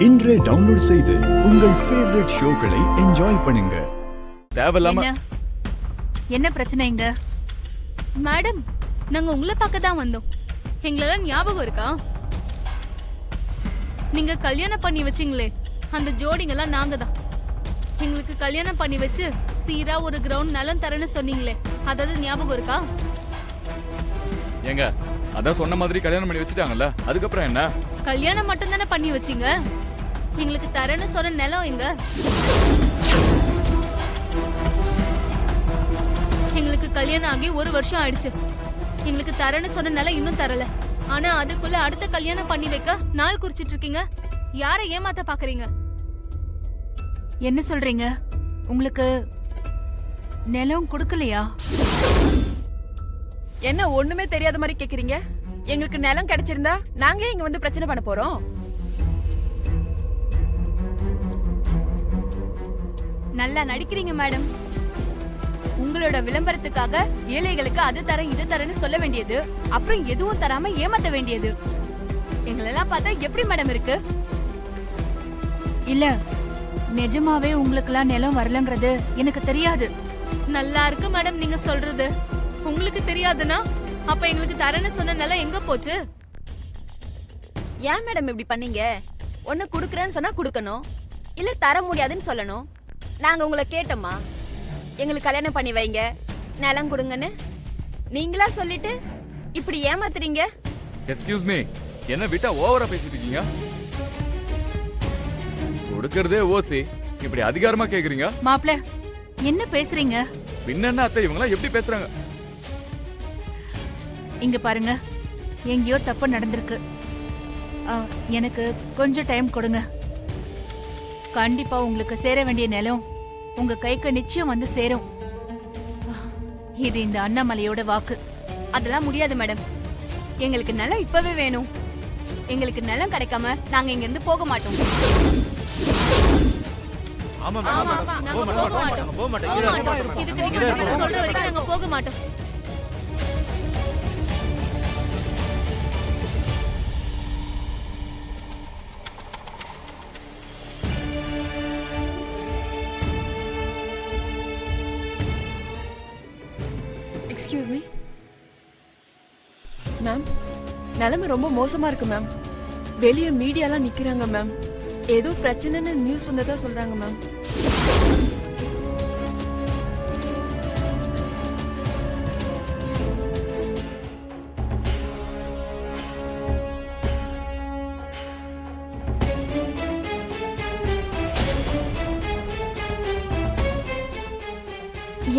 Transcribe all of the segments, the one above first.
இன்றே டவுன்லோட் செய்து உங்கள் ஃபேவரட் ஷோக்களை என்ஜாய் பண்ணுங்க. தேவையில்லாம என்ன பிரச்சனைங்க? மேடம், நாங்க உங்களை பார்க்க தான் வந்தோம். எங்களெல்லாம் ஞாபகம் இருக்கா? நீங்க கல்யாணம் பண்ணி வச்சீங்களே, அந்த ஜோடிங்கெல்லாம் நாங்க தான். எங்களுக்கு கல்யாணம் பண்ணி வச்சு சீரா ஒரு கிரவுண்ட் நிலம் தரேன்னு சொன்னீங்களே, அதாவது ஞாபகம் இருக்கா? ஏங்க, அதான் சொன்ன மாதிரி கல்யாணம் பண்ணி வச்சுட்டாங்கல்ல, அதுக்கப்புறம் என்ன? கல்யாணம் மட்டும் தானே பண்ணி வச்சீங்க. எங்களுக்கு தரேன்னு சொன்ன நிலம் எங்க? எங்களுக்கு கல்யாணம் ஆகி 1 வருஷம் ஆயிடுச்சு. எங்களுக்கு தரேன்னு சொன்ன நிலம் இன்னும் தரல. ஆனா அதுக்குள்ள அடுத்த கல்யாணம் பண்ணி வைக்க நாள் குறிச்சிட்டு இருக்கீங்க. யாரை ஏமாத்த பாக்குறீங்க? என்ன சொல்றீங்க? உங்களுக்கு நிலம் கொடுக்கலையா? என்ன ஒண்ணுமே தெரியாத மாதிரி கேக்குறீங்க? எங்களுக்கு நிலம் கிடைச்சிருந்தா நாங்க இங்க வந்து பிரச்சனை பண்ண போறோம்? நல்லா நடிக்கிறீங்க மேடம். உங்களோட விளம்பரத்துக்காக ஏழைகளுக்கு அது தரேன் இது தரேன்னு சொல்ல வேண்டியது, அப்புறம் எதுவும் தராம ஏமாத்த வேண்டியது. எங்களெல்லாம் பார்த்தா எப்படி மேடம் இருக்கு? இல்ல, நிஜமாவே உங்களுக்கெல்லாம் நிலம் வரலங்கிறது எனக்கு தெரியாது. நல்லா இருக்கு மேடம் நீங்க சொல்றது. உங்களுக்கு தெரியாதுன்னா அப்ப எங்களுக்கு தரேன்னு சொன்ன நிலம் எங்க போச்சு? ஏன் மேடம் இப்படி பண்ணீங்க? ஒண்ணு குடுக்கறேன்னு சொன்னா குடுக்கணும், இல்ல தர முடியாதுன்னு சொல்லணும். நாங்க உங்களை கேட்டோமா எங்களுக்கு கல்யாணம் பண்ணி வைங்க, நிலம் கொடுங்கன்னு? நீங்களா சொல்லிட்டு இப்படி ஏமாத்துறீங்க. எக்ஸ்கியூஸ் மீ, என்ன விட்டா ஓவரா பேசிட்டு இருக்கீங்க? கொடுக்கறதே ஓசி, இப்படி அதிகாரமா கேக்குறீங்க? மாப்ள, என்ன பேசுறீங்க? பின்ன அத்தை, இவங்க எப்படி பேசுறாங்க? இங்க பாருங்க, எங்கேயோ தப்பு நடந்திருக்கு. எனக்கு கொஞ்சம் டைம் கொடுங்க. கண்டிப்பா உங்களுக்கு சேர வேண்டிய நிலம் உங்க கைக்கு நிச்சயம் வந்து சேரும். இது இந்த அண்ணாமலையோட வாக்கு. அதெல்லாம் முடியாது மேடம். எங்களுக்கு நிலம் இப்பவே வேணும். எங்களுக்கு நிலம் கிடைக்காம நாங்க இங்க இருந்து போக மாட்டோம். நாங்க போக மாட்டோம். இதுக்கு நீங்க சொல்ற வரைக்கும் நாங்க போக மாட்டோம். எக்ஸ்கியூஸ் மீ மேம், நிலைமை ரொம்ப மோசமா இருக்கு மேம். வெளியே மீடியாலாம் நிக்கிறாங்க மேம். ஏதோ பிரச்சனைன்னு நியூஸ் வந்ததா சொல்றாங்க மேம்.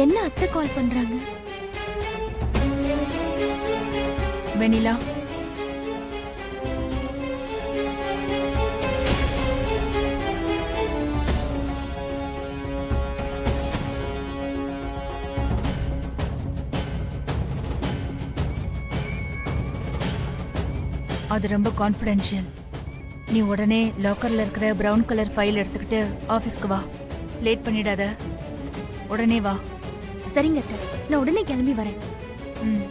என்ன அத்தை கால் பண்றாங்க? வெனிலா, அது ரொம்ப கான்ஃபிடென்ஷியல். நீ உடனே லாக்கர்ல இருக்கிற பிரவுன் கலர் ஃபைல் எடுத்துக்கிட்டு ஆபீஸ்க்கு வா. லேட் பண்ணிடாத, உடனே வா. சரிங்க அத்தை, நான் உடனே கிளம்பி வரேன். ம்.